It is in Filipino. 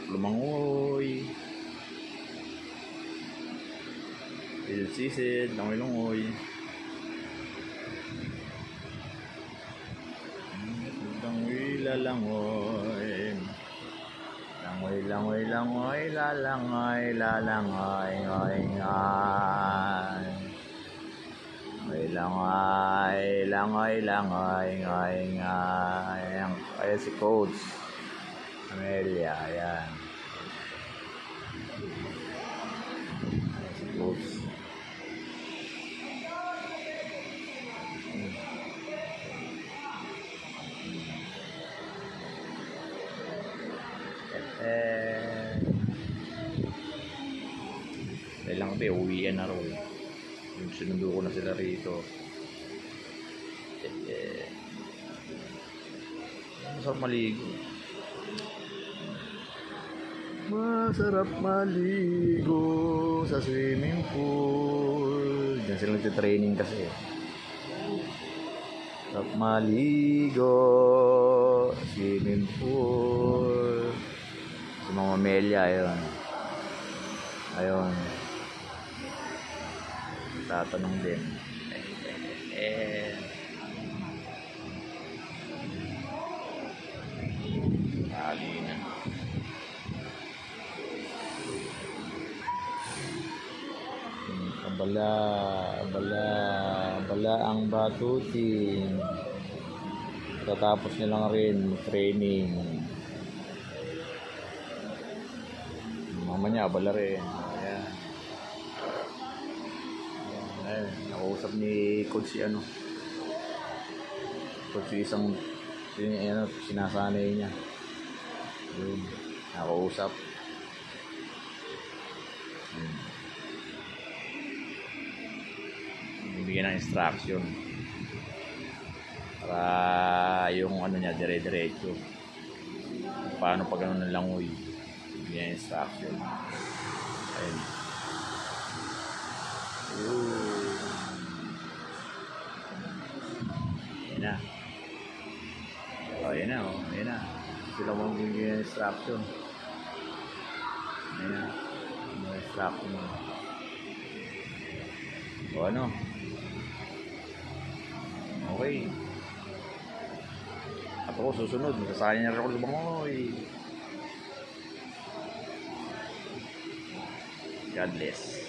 Sarap lumangoy. Sisid, langoy-langoy. Langoy, lalangoy. Langoy, langoy, langoy, lalangoy, lalangoy, ngoy, ngoy. Langoy, langoy, langoy, langoy, ngoy, ngoy. Ayan si Coach Amelia, ayan. Ayan si Coach. Dahil lang kami, uwian na rin. Sinundo ko na sila rito. Masarap maligo. Masarap maligo sa swimming pool. Diyan sila nagtitraining kasi. Masarap maligo sa swimming pool. Si Mama Amelia, ayun. Ayun. Tatanong din. Lagi na. Abala ang batutin. Tatapos nilang rin training. Mama niya abala rin. Ayan. Ayan. Nakausap ni Coach si Coach isang sinasanay niya. Yun. Nakausap. Bibigyan ng instruction para yung niya dire-diretso paano pag ng langoy. Bibigyan ng instruction. Ayun. Ayan na. Ayan na, ayan na. Sila mong bibigyan ng instruction. Ayan na. May instruction mo. O ano? Okay. At ako susunod. Masasali na rin ako lumangoy. God bless.